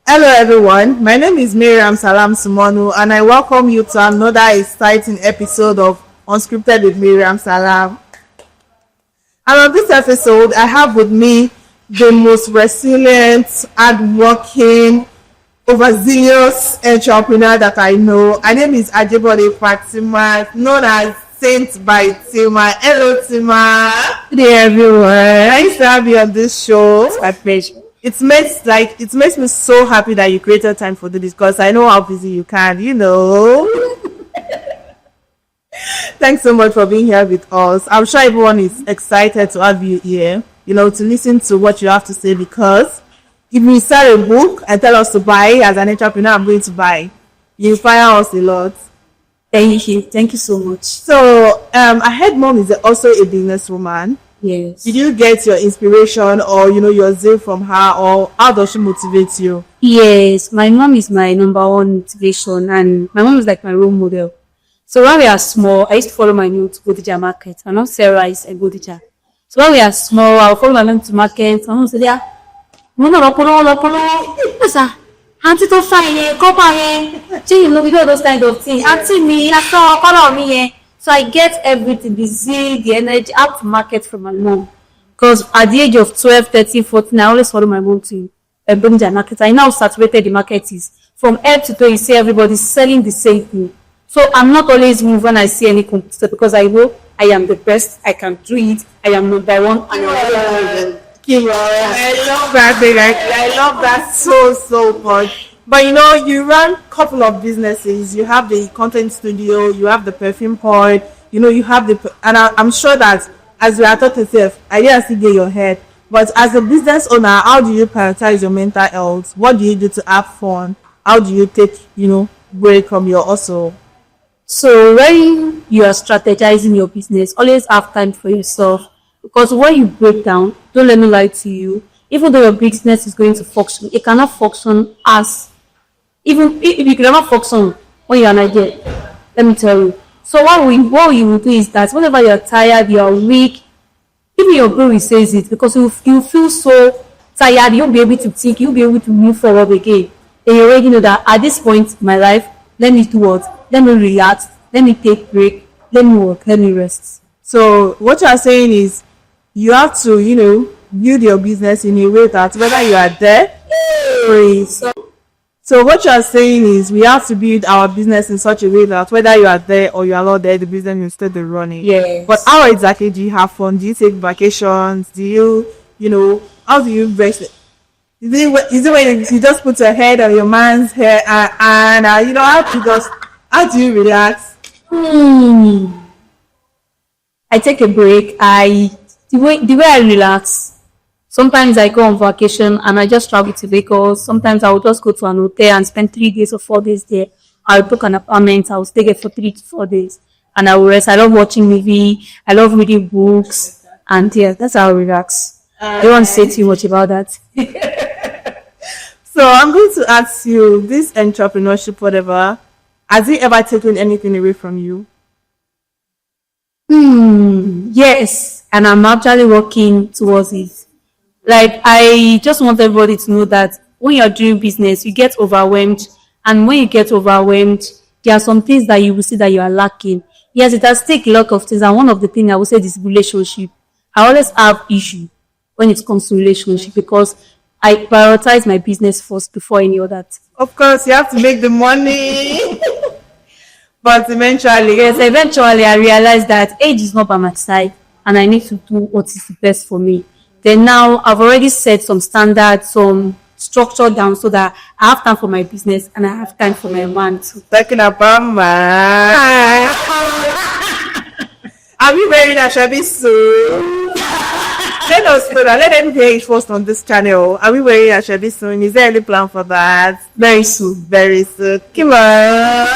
Hello everyone, my name is Mayream Salam and I welcome you to another exciting episode of Unscripted with Mayream Salam. And on this episode, I have with me the most resilient, hardworking, overzealous entrepreneur that I know. Her name is Ajibode Fatima, known as Saint by Teemah. Hello Teemah. Good day, everyone. Nice to have you on this show. It's my pleasure. It makes me so happy that you created time for this because I know how busy you can. Thanks so much for being here with us. I'm sure everyone is excited to have you here, to listen to what you have to say, because if you sell a book and tell us to buy as an entrepreneur, I'm going to buy. You inspire us a lot. Thank you. Thank you so much. So, I heard mom is also a businesswoman. Yes. Did you get your inspiration or, your zeal from her, or how does she motivate you? Yes, my mom is my number one motivation, and my mom is like my role model. So when we are small, I used to follow my mom to Bodija market. I not sell rice at Bodija. So when we are small, I'll follow my mom to market. My mom said, yeah, auntie to fine, copper, we do those kind of things. Auntie me, I saw color me. So I get everything, the zeal, the energy, out to market from my mom. Because at the age of 12, 13, 14, I always follow my mom to Bodija market. I now saturated the market is from head to toe. You see everybody selling the same thing. So I'm not always moved when I see any competitor, because I know I am the best, I can do it, I am number one. And I love that thing. I love that so much. But you run a couple of businesses. You have the content studio, you have the perfume point, you have and I'm sure that as you are taught yourself, I didn't see get your head. But as a business owner, how do you prioritize your mental health? What do you do to have fun? How do you take, break from your hustle? So when you are strategizing your business, always have time for yourself. Because when you break down, don't let me lie to you, even though your business is going to function, it cannot function even if you can never function when you are not there. Let me tell you. So what you will do is that whenever you're tired, you're weak, even your brain says it, because you feel so tired, you'll be able to think, you'll be able to move forward again. And you already know that at this point in my life, let me do what? Let me relax, let me take break, let me work, let me rest. So what you are saying is you have to, build your business in a way that whether you are there, so what you are saying is we have to build our business in such a way that whether you are there or you are not there, the business will still be running. Yes. But how exactly do you have fun? Do you take vacations? Do you, how do you rest? Is it when you just put your head on your man's hair and how do you relax? I take a break. The way I relax. Sometimes I go on vacation and I just travel to Lagos. Sometimes I will just go to an hotel and spend 3 days or 4 days there. I'll book an apartment. I will stay there for 3 to 4 days, and I will rest. I love watching movie. I love reading books, and yeah, that's how I relax. I don't want to say too much about that. So I'm going to ask you, this entrepreneurship, whatever, has it ever taken anything away from you? Yes, and I'm actually working towards it. Like, I just want everybody to know that when you're doing business, you get overwhelmed. And when you get overwhelmed, there are some things that you will see that you are lacking. Yes, it has taken a lot of things. And one of the things I would say is relationship. I always have issue when it comes to relationship, because I prioritize my business first before any other thing. Of course, you have to make the money. But eventually, I realized that age is not by my side, and I need to do what is the best for me. Then now I've already set some standards, some structure down, so that I have time for my business and I have time for my man too. Talking about man. Are we wearing a shabby soon? Let us know that. Let them hear it first on this channel. Are we wearing a shabby soon? Is there any plan for that? Very soon. Very soon. Come on.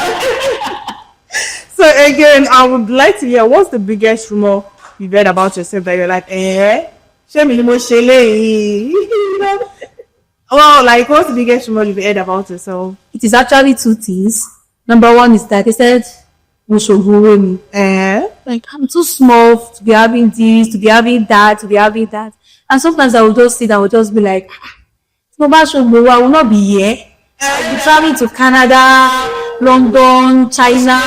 So again, I would like to hear, what's the biggest rumor you've heard about yourself that you're like, well, like, what's the biggest rumor you've heard about yourself? It is actually 2 things. Number one is that they said we should grow me. Like, I'm too small to be having this, to be having that, to be having that. And sometimes I will just sit, I will just be like, No matter what, I will not be here. I'll be traveling to Canada, London, China,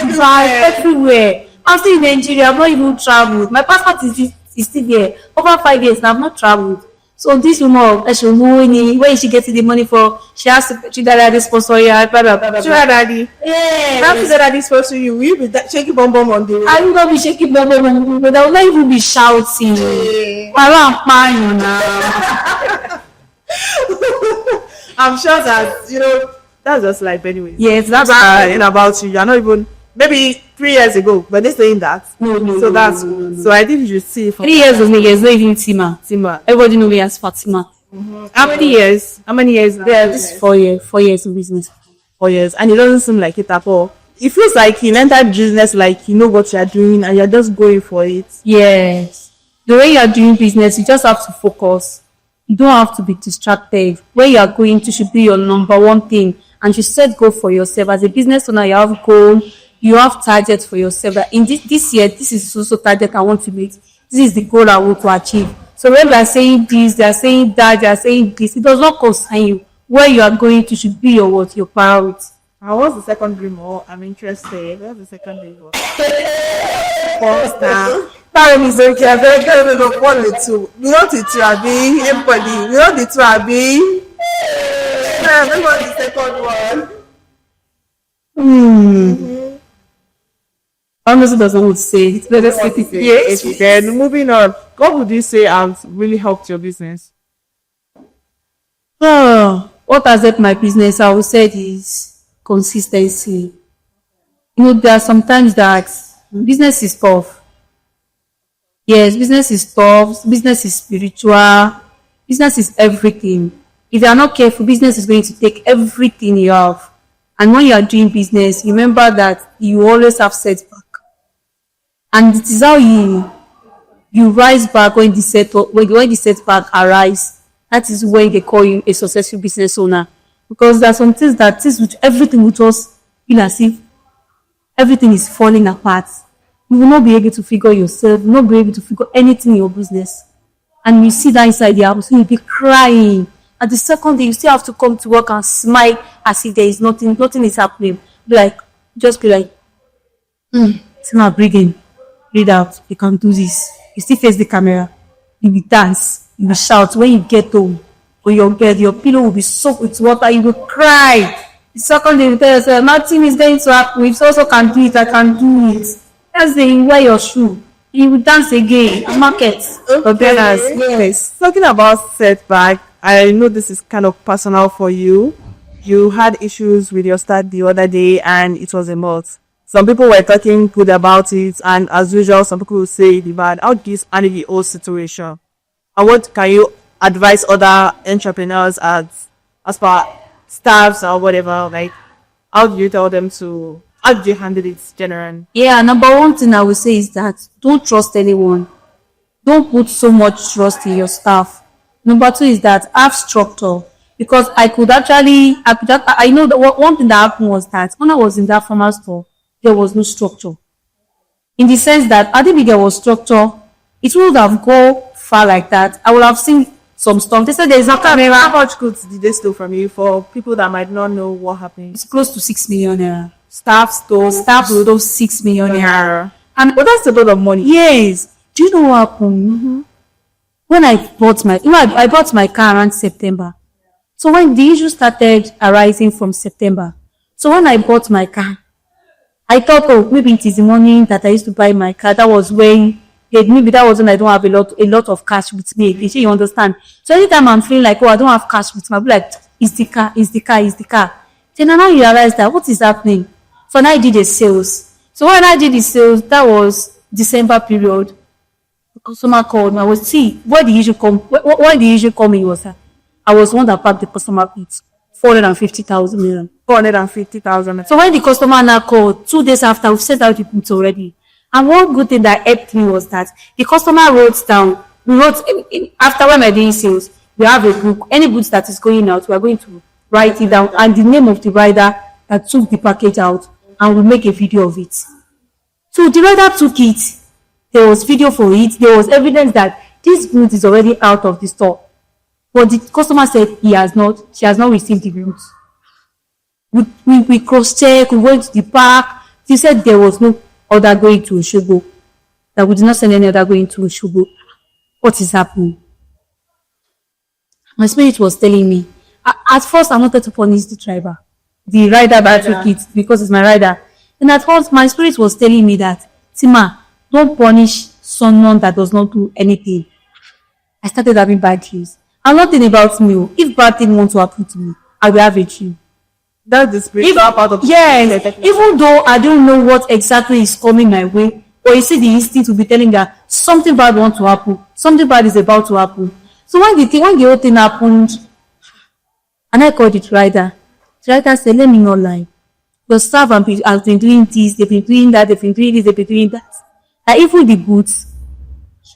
Dubai, everywhere. I'm still in Nigeria. I've not even traveled. My passport is still there. Over 5 years now, I've not traveled. So this woman, she know where is she getting the money for? She has to treat that daddy sponsor you. Blah blah blah blah. Sugar daddy. Yes. After that daddy sponsor you, will you be shaking bum bum on the road? I will not be shaking bum bum, but I will not even be shouting. Why am now? I'm sure that that's just life anyway. Yes, that's in about you. You're not even maybe 3 years ago, but they're saying that. No, so that's no. So I think you should see. 3 years of me, there's not even Teemah. Teemah. Everybody know me as Fatima. How many years? How many years? Yeah, this is 4 years. 4 years of business. 4 years, and it doesn't seem like it at all. It feels like you entered business like you know what you're doing and you're just going for it. Yes. The way you're doing business, you just have to focus. You don't have to be distracted. Where you are going to should be your number one thing. And you set goal for yourself. As a business owner, you have goal. You have targets for yourself. In this year, this is also target I want to meet. This is the goal I want to achieve. So when they are saying this, they are saying that, they are saying this, it does not concern you. Where you are going to should be your priority. And what's the second dream? I'm interested. What's the second dream? First now. Time is okay. I'm very good of one or two. We don't need to be everybody. We don't need to be. What's the second one? Honestly, doesn't want to say it. Let's say it. Yes. Then moving on. What would you say has really helped your business? What has helped my business? I would say is consistency. There are sometimes that business is tough. Yes, business is tough. Business is spiritual. Business is everything. If you are not careful, business is going to take everything you have. And when you are doing business, remember that you always have setback. And it is how you rise back when the setback arise. That is when they call you a successful business owner. Because there are some things which everything will just feel as if everything is falling apart. You will not be able to figure yourself, you will not be able to figure anything in your business. And you see that inside the house, you'll be crying. At the second day, you still have to come to work and smile as if there is nothing is happening. Be like, it's not breathing. Breathe out, you can do this. You still face the camera. You will dance, you will shout. When you get home, on your bed, your pillow will be soaked with water, you will cry. The second day, you tell yourself, nothing is going to happen. If you also can do it, I can do it. That's the you wear your shoe. You will dance again. Market. Okay. Yes. Talking about setback, I know this is kind of personal for you. You had issues with your start the other day and it was a month. Some people were talking good about it, and as usual, some people will say the bad. How do you handle the whole situation? And what can you advise other entrepreneurs as per staffs or whatever? Like, how do you tell them to? How do you handle it generally? Yeah, number one thing I would say is that don't trust anyone. Don't put so much trust in your staff. Number two is that have structure. Because I know that one thing that happened was that when I was in that farmer store, there was no structure. In the sense that, I think if there was structure, it would have gone far like that. I would have seen some stuff. They said there is a camera. How much goods did they steal from you for people that might not know what happened? It's close to 6 million naira. Staff stole 6 million naira. And that's a lot of money. Yes. Do you know what happened? Mm-hmm. When I bought I bought my car around September. So when the issue started arising from September, so when I bought my car, I thought, maybe it is the money that I used to buy my car. That was when maybe that was when I don't have a lot of cash with me. You understand? So anytime I'm feeling like, I don't have cash with me, I'll be like, it's the car. Then I now realize that what is happening. So now I did the sales. So when I did the sales, that was December period. The customer called me. I was where the issue come. Why the issue coming was that I was one that packed the customer with 450,000 million. 450,000. So when the customer now called, 2 days after, we've sent out the goods already. And one good thing that helped me was that the customer wrote down. We wrote after when we're doing sales, we have a book. Any goods that is going out, we are going to write it down and the name of the rider that took the package out, and we'll make a video of it. So the rider took it. There was video for it. There was evidence that this goods is already out of the store. But the customer said she has not received the goods. We cross-checked, we went to the park. She said there was no order going to Oshogo. That we did not send any order going to Oshogo. What is happening? My spirit was telling me. At first, I wanted to punish the driver. The rider that took it, because it's my rider. And at first, my spirit was telling me that, Teemah, don't punish someone that does not do anything. I started having bad dreams. And nothing about me. If bad thing wants to happen to me, I will have a dream. That's the spiritual part of yes, even though I don't know what exactly is coming my way, or you see the instinct to be telling that something bad wants to happen, something bad is about to happen. So when the whole thing happened, and I called the rider said, let me not lie. Your staff has been doing this, they've been doing that, they've been doing this, they've been doing that. And even the boots,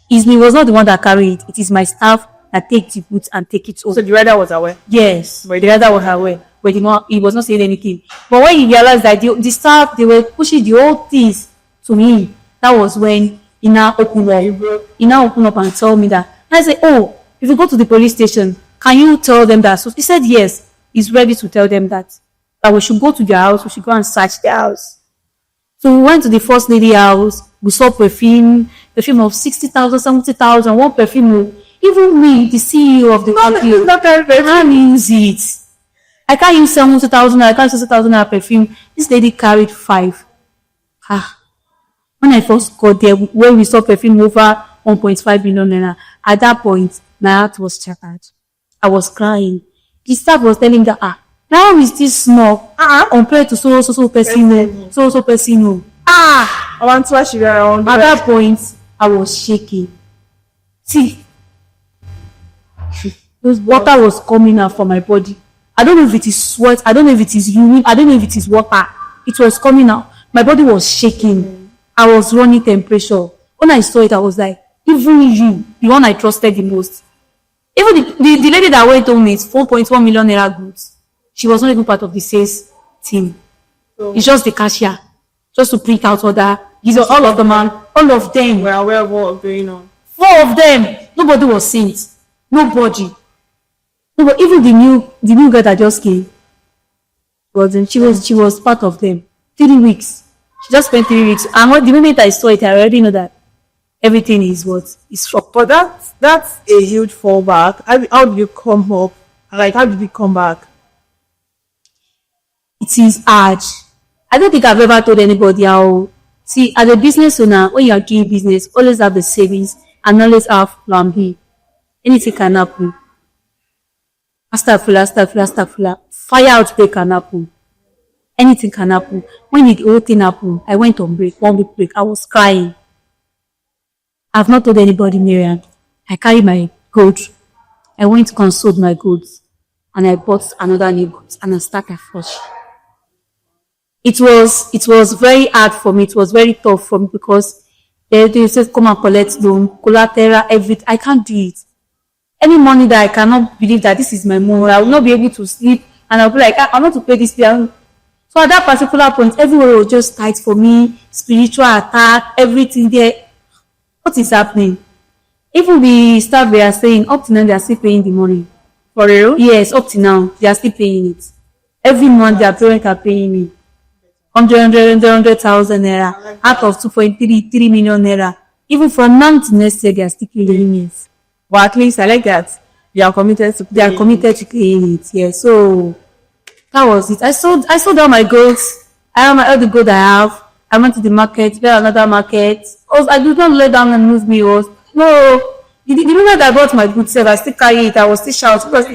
he was not the one that carried it. It is my staff that take the boots and take it over. So the rider was aware? Yes, but the rider was aware. But he was not saying anything. But when he realized that the staff, they were pushing the whole things to me, that was when he now opened up. He now opened up and told me that. And I said, oh, if you go to the police station, can you tell them that? So he said, yes, he's ready to tell them that we should go to their house, we should go and search their house. So we went to the first lady house, we saw perfume of 60,000, 70,000, one perfume. Even me, the CEO of the company, can't use it. I can't use 70,000, I can't use 60,000 perfume. This lady carried 5. When I first got there, when we saw perfume over 1.5 million naira, at that point, my heart was shattered. I was crying. The staff was telling that, now is this small compared to so person. I want to wash it around. At that point, I was shaking. See, water was coming out from my body. I don't know if it is sweat, I don't know if it is urine, I don't know if it is water. It was coming out. My body was shaking. I was running temperature. When I saw it, I was like, even you, the one I trusted the most. Even the lady that went home is 4.1 million naira goods. She was not even part of the sales team. So, it's just the cashier. Just to print out order. All of them, all of them were aware of what was going on. 4 of them. Nobody was sent. Nobody. Even the new girl that just came, she was part of them. 3 weeks. She just spent 3 weeks. And the moment I saw it, I already know that everything is struck. But that's a huge fallback. How did you come up? Like, how did you come back? It is hard. I don't think I've ever told anybody how. See, as a business owner, when you are doing business, always have the savings and always have plan B. Anything can happen. Astaghfirullah. Fire outbreak can happen. Anything can happen. When the whole thing happened, I went on break, 1 week break. I was crying. I've not told anybody, Mayream. I carry my goods. I went to consult my goods. And I bought another new goods. And I started fresh. It was very hard for me. It was very tough for me because they said, come and collect loan, collateral, everything. I can't do it. Any money that I cannot believe that this is my money, I will not be able to sleep. And I'll be like, I want to pay this bill. So at that particular point, everywhere was just tight for me. Spiritual attack, everything there. What is happening? Even the staff, they are saying, up to now, they are still paying the money. For real? Yes, up to now, they are still paying it. Every month, their parents are paying me 100,000 naira out of 2.3 million naira. Even from now to next year, they are still paying it. But at least I like that. They are committed to paying it. Yeah. So that was it. I sold all my goods. I have all the goods I have. I went to the market, buy another market. I did not let down and move me. No. The moment that I bought my goods, I still carry it. I was still shouting because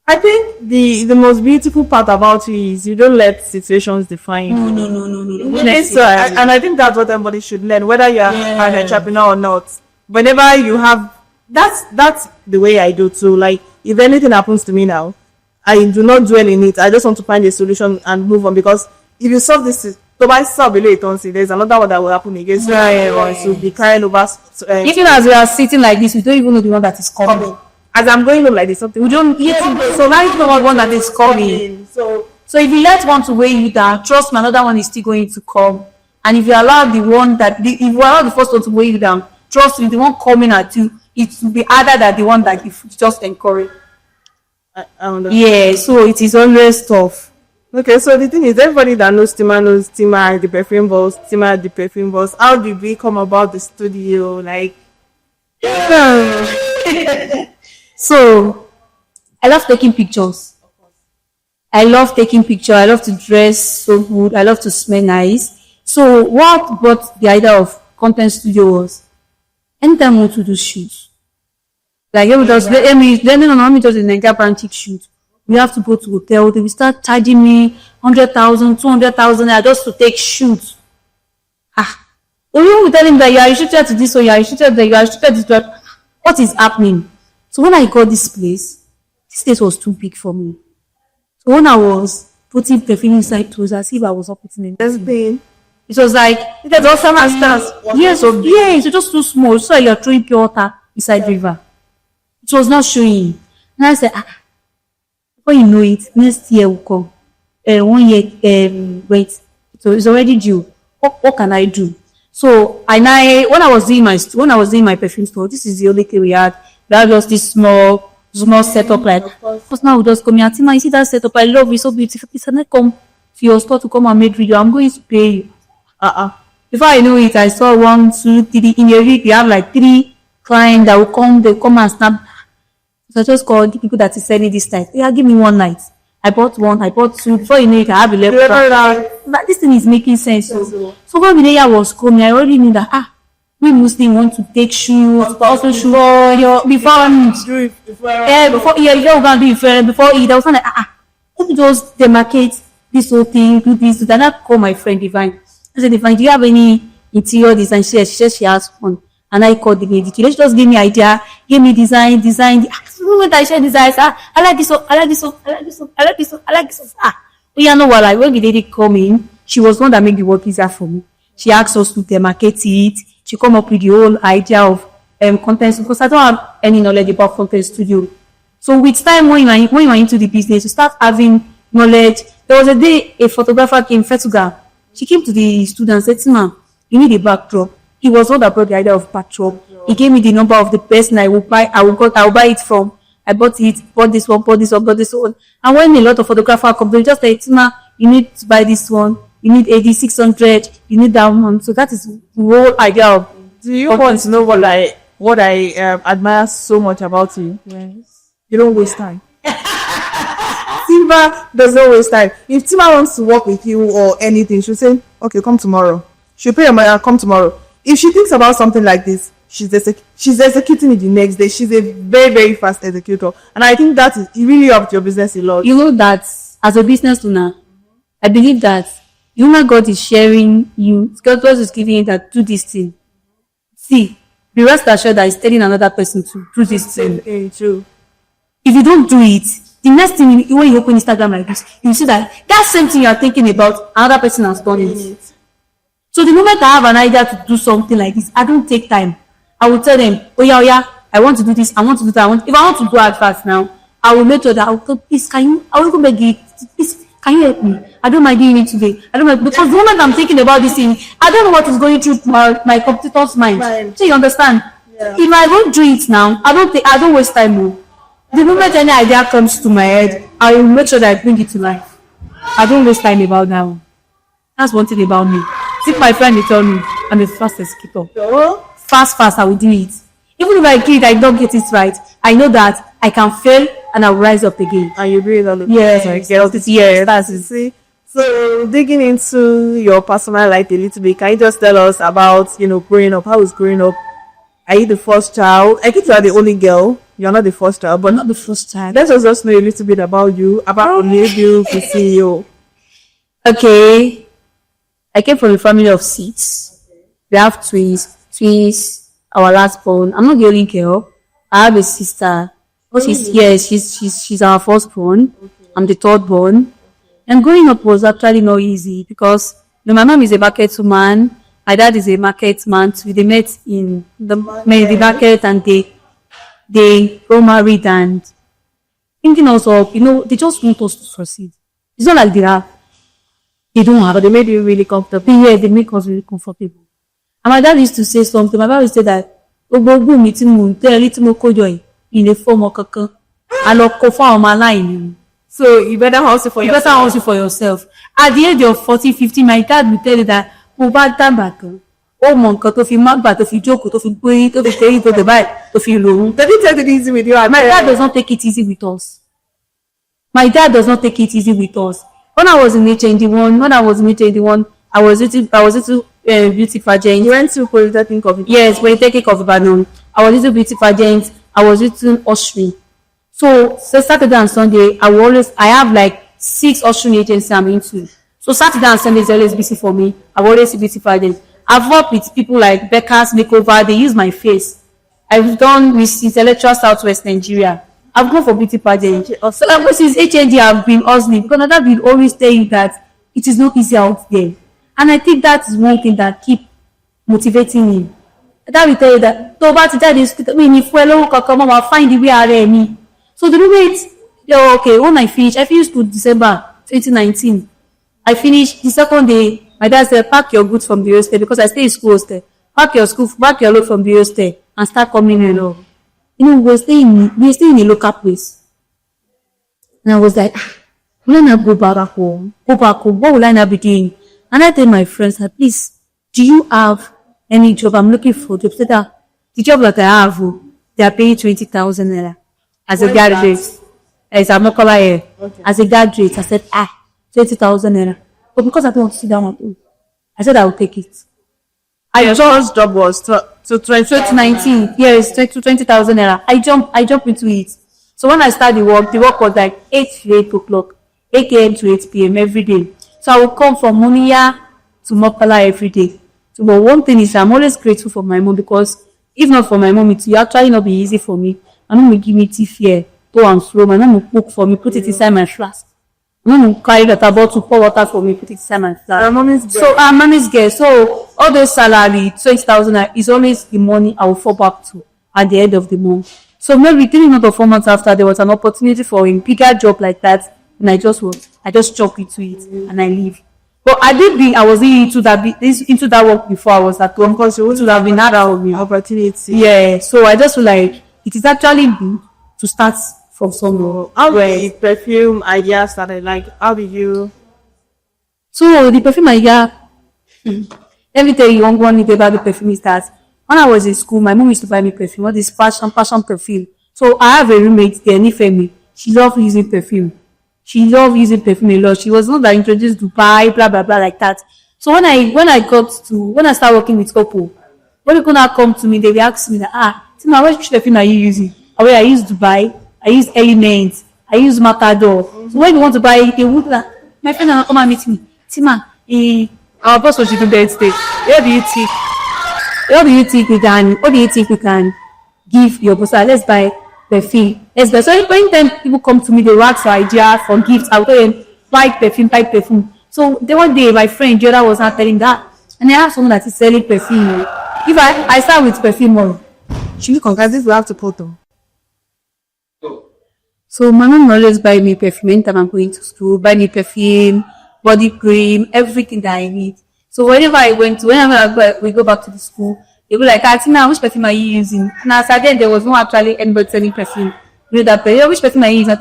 I think the most beautiful part about you is you don't let situations define you. No. So, and I think that's what everybody should learn, whether you are an entrepreneur or not. Whenever you have, that's the way I do too. Like, if anything happens to me now, I do not dwell in it. I just want to find a solution and move on, because if you solve this, there's another one that will happen again. So everyone should be crying over. Even as we are sitting like this, we don't even know the one that is coming. As I'm going on like this, something we don't yet. So now you know one that is coming. So if you let one to weigh you down, trust me, another one is still going to come. And if you allow if you allow the first one to weigh you down, trust me, the one coming at you, it will be harder than the one that you just encourage. I understand. Yeah, so it is always tough. Okay, so the thing is, everybody that knows Teemah the perfume boss, Teemah the perfume boss. How did we come about the studio? Like, So I love taking pictures. I love taking pictures. I love to dress so good. I love to smell nice. So what brought the idea of content studio was anytime I want to do shoots. Like let me just let me just in Nigeria branch shoot. We have to go to hotel. They will start charging me 100,000, 200,000 just to take shoots. When we tell him that you are shooting to this or you are shooting that you are shooting this one, what is happening? So when I got this place was too big for me. So when I was putting perfume inside clothes, as if I was not putting anything. It was like it was some stars. Yes, it was just too small. So you're throwing pure water inside river. It was not showing. And I said, before you know it, next year will come. 1 year, wait. So it's already due. What can I do? So when I was doing my perfume store, this is the only thing we had. We had just this small setup like. Because now we just come here, Teemah, you see that setup? I love it, so beautiful. Please, can I come to your store to come and make video? I'm going to pay you. Before I knew it, I saw 1, 2, 3 in a week. We have like 3 clients that will come. They come and snap. So I just called the people that is selling this night. Yeah, give me one night. I bought 1, I bought 2. Before you know it, I have 11. But this thing is making sense. So when the was coming, I already knew that we Muslims want to take shoes, also shoes before we're gonna do it before Eid. I was like, let me just demarcate this whole thing, do this. Then I call my friend Divine. I said, Divine, do you have any interior design? She said she has one. And I called the lady. She just gave me idea, gave me design. The moment I share designs, I like this one, I like this one, I like this one, I like this one, I like this one. But you know what? Like when the lady come in, she was one that made the work easier for me. She asked us to demarcate it. She come up with the whole idea of content because I don't have any knowledge about content studio. So with time, when you are into the business, you start having knowledge. There was a day a photographer came, Fetuga. She came to the student and said, Teemah, you need a backdrop. He was one that brought the idea of backdrop. He gave me the number of the person I will buy it from. I bought this one. And when a lot of photographers come, they just say, Teemah, you need to buy this one. You need 600. You need that one. So that is the whole idea of. Do you want to know what I admire so much about you? Yes. You don't waste time. Teemah does not waste time. If Teemah wants to work with you or anything, she'll say, okay, come tomorrow. She'll pay your money and come tomorrow. If she thinks about something like this, she's executing it the next day. She's a very, very fast executor. And I think that it really helped your business a lot. You know that as a business owner, I believe that human God is sharing you. God is giving you that do this thing. See, be rest assured that He's telling another person to do this thing. True. If you don't do it, the next thing when you open Instagram like this, you see that same thing you are thinking about, another person has done it. So the moment I have an idea to do something like this, I don't take time. I will tell them, oh yeah, I want to do this, I want to do that. If I want to do it fast now, I will make sure that I will go, please, I will go beg you, please, can you help me? I don't mind doing it today. Because the moment I'm thinking about this thing, I don't know what is going through my competitor's mind. So you understand? Yeah. If I don't do it now, I don't waste time more. The moment any idea comes to my head, I will make sure that I bring it to life. I don't waste time about that one. That's one thing about me. See, my friend, they tell me I'm a fast executor. Fast, I will do it. Even if I do it, I don't get it right. I know that I can fail and I'll rise up again. And you breathe all the Yeah, that's it. See? So digging into your personal life a little bit, can you just tell us about, growing up? How was growing up? Are you the first child? I think you are the only girl. You're not the first child, but not the first child. Let us just know a little bit about you, about you, to see you. Okay. I came from a family of 6. We have twins, our last born. I'm not the only girl. I have a sister. Oh, she's our first born. Okay. I'm the third born. And growing up was actually not easy because my mom is a market woman, my dad is a market man too. They met in the market and they got married and thinking us up, they just want us to succeed. It's not like they have. They don't have. But they made you really comfortable. Yeah, they make us really comfortable. And my dad used to say something. My dad used to say that gbogbo mi tí mo tẹ́lẹ̀ tí mo kó jọ yìí ilé fọ́mọ kankan a lọ kó fún àwọn ọmọ aláìní. So you better hustle for yourself. You better hustle for yourself. At the age of 40, 50, my dad will tell you that mo bá dàgbà kan ó mọ nǹkan tó fi mágbà tó fi jókòó tó fi gbóyè tó fi tẹ́yìn tó fi báyìí tó fi lòun. Did he take it easy with you? My dad does not take it easy with us. My dad does not take it easy with us. When I was in HND1, I was into beauty pageant. You went to Polytechnic of Ibadan? Yes, Polytechnic of Ibadan. I was into beauty pageant. I was into ushering. So Saturday and Sunday, I have like 6 ushering agencies I'm into. So Saturday and Sunday is always busy for me. I always beauty pageant. I've worked with people like Becca's Makeover. They use my face. I've done with Intellectual Southwest Nigeria. I've gone for beauty pageant. So ever since HND, I've been hustling because that will always tell you that it is not easy out there. And I think that is one thing that keep motivating me. That will tell you that find the way out. So the moment, okay, when I finished to December 2019. I finished the second day. My dad said, pack your goods from the hostel because I stay in school hostel. Pack your load from the hostel and start coming along. You know, we're staying in a local place. And I was like, will I not go back home? What will I not be doing? And I tell my friends, please, do you have any job? I'm looking for jobs. The job that I have, they are paying 20,000 naira as a graduate. As a graduate, I said, 20,000 naira. But because I don't want to sit down at home, I said I will take it. Your first job was to 2019. Yes, to 20,000 naira. I jump into it. So when I started the work was like 8 to 8 o'clock, 8 a.m. to 8 p.m. every day. So I would come from Munia to Mokala every day. So, but one thing is I'm always grateful for my mom because if not for my mom, it will actually not be easy for me. My mom will give me tea here, to and fro. My mom will cook for me, put it inside my flask. My mom will carry that about to pour water for me, put it inside my flask. Mommy's girl. So all those salary, 20,000 is always the money I will fall back to at the end of the month. So maybe 3 months or 4 months after, there was an opportunity for a bigger job like that, and I just jump into it and I leave. But I was into that work before I was at home because it would have been hard out of me. Opportunity. Yeah. So I just feel like it is actually good to start from somewhere. How did the perfume idea started? Like, how did you? So the perfume idea, let me tell you one thing about the perfume is that when I was in school, my mom used to buy me perfume, all this passion perfume. So I have a roommate there, Nifemi. She loved using perfume. She loved using perfume a lot. She was not that introduced to buy, blah, blah, blah, like that. So when I started working with couple, when they could not come to me, they would ask me that, Teemah, which perfume are you using? I use Dubai, I use Elements, I use Matador. So when you want to buy it, they would my friend will come and meet me. Teemah, our boss was doing birthday. What do you think we can give your boss? Let's buy perfume. So anytime people come to me, they ask for idea for gifts. I'll tell them buy perfume. So the one day my friend Joda was not telling that, and I have someone that is selling perfume. If I start with perfume, should you congrats? This will have to put them. So my mom always buy me perfume anytime I'm going to school. Buy me perfume, body cream, everything that I need. So whenever we go back to the school, they were like, Teemah, which perfume are you using? And as then there was no actually anybody selling perfume. You know that perfume, which perfume are you using?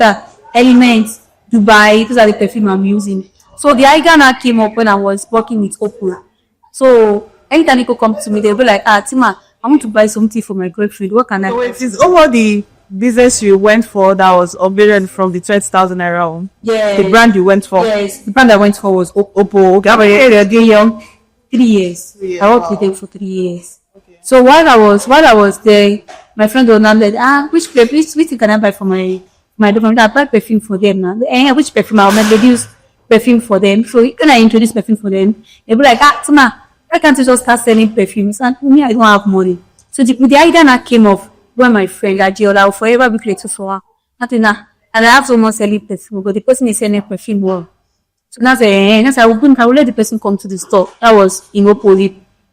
Elements, Dubai, those are the perfume I'm using. So the idea now came up when I was working with Opera. So anytime people come to me, they'll be like, Teemah, I want to buy something for my girlfriend. What can I do? It is over the business you went for that was Obedient from the 20,000 naira. Yeah. The brand you went for. Yes. The brand I went for was Oppo. Okay. They're young. 3 years. I worked with them for 3 years. Okay. So while I was there, my friend was like, which can I buy for my daughter? I buy perfume for them now. Which perfume? I'll introduce perfume for them. So when I introduce perfume for them, they'll be like, Teemah, why can't you just start selling perfumes? And me, I don't have money. So the idea that came up when my friend Adiola, I will forever be grateful for her. And I have someone selling perfume, but the person is selling perfume well. So that's I will let the person come to the store. That was in Oppo,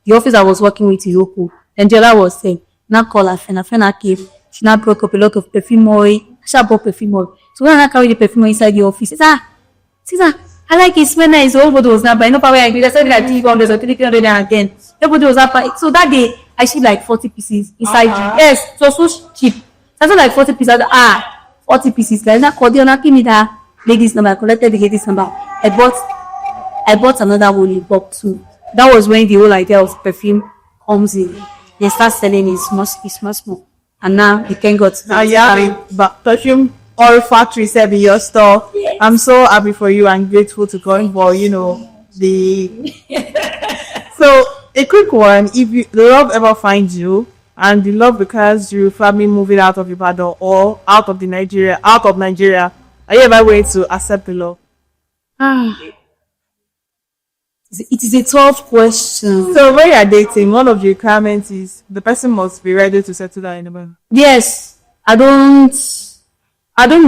the office I was working with in Oppo. And Adiola was saying, now call her friend. Her friend came. She now broke up a lot of perfume oil. She bought perfume oil. So when I carry the perfume oil inside the office, Teemah, I like it, smell nice. Everybody was not buying. No power agree. I said like 300 or 300 again. Everybody was not buying. So that day, I shipped like 40 pieces inside. Yes, so cheap. So like 40 pieces. 40 pieces. Like that, give me that lady's number. I collected the lady's number. I bought another one in bulk too. That was when the whole idea of perfume comes in. They start selling it small. And now you can go to but perfume or factory sell in your store. Yes. I'm so happy for you and grateful to God for the so a quick one. If the love ever finds you and the love because your family moving out of Ibadan or out of Nigeria, are you ever going to accept the love? It is a tough question. So when you are dating, one of the requirements is the person must be ready to settle down in Ibadan. Yes. I don't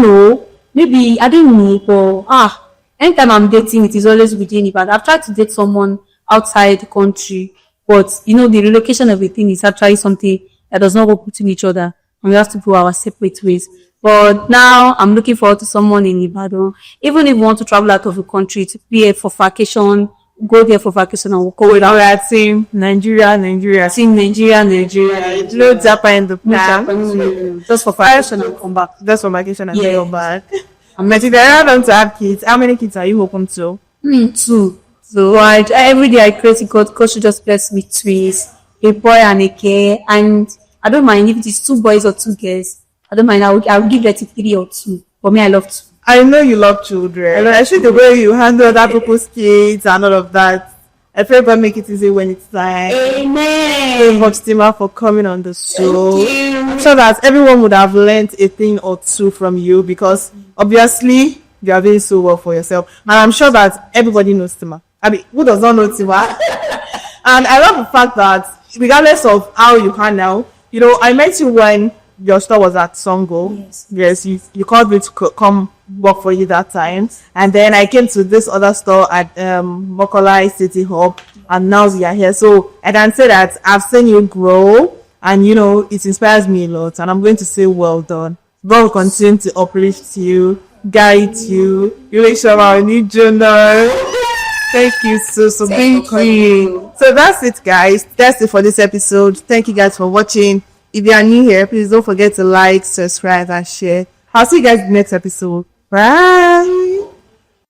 know. Maybe I don't know, but anytime I'm dating, it is always within Ibadan. I've tried to date someone outside the country, but the relocation of everything is actually something that does not work between each other, and we have to go our separate ways. But now I'm looking forward to someone in Ibadan. Even if we want to travel out of the country to be here for vacation, go there for vacation and we'll go with our team. Nigeria. Team Nigeria. No Japan in the plan. Just for vacation and come back. Just for vacation and come back. But if you're not to have kids, how many kids are you hoping to? 2. So every day I pray to God should just bless me twins, a boy and a girl. And I don't mind if it is 2 boys or 2 girls. I don't mind. I will give that to 3 or 2. For me, I love 2. I know you love children. I see the way you handle other people's kids and all of that. I pray God make it easy when it's time. Amen. Thank Teemah for coming on the show. I'm sure that everyone would have learned a thing or two from you because obviously you are doing so well for yourself. And I'm sure that everybody knows Teemah. I mean, who does not know Teemah? And I love the fact that regardless of how you can now, I met you when your store was at Songo. Yes, you called me to come work for you that time, and then I came to this other store at Mokolai City Hub, and now we are here. So I can say that I've seen you grow, and it inspires me a lot. And I'm going to say, well done. God will continue to uplift you, guide you. You make sure I need you now. Thank you so being you. So that's it, guys. That's it for this episode. Thank you guys for watching. If you are new here, please don't forget to like, subscribe, and share. I'll see you guys in the next episode. Bye.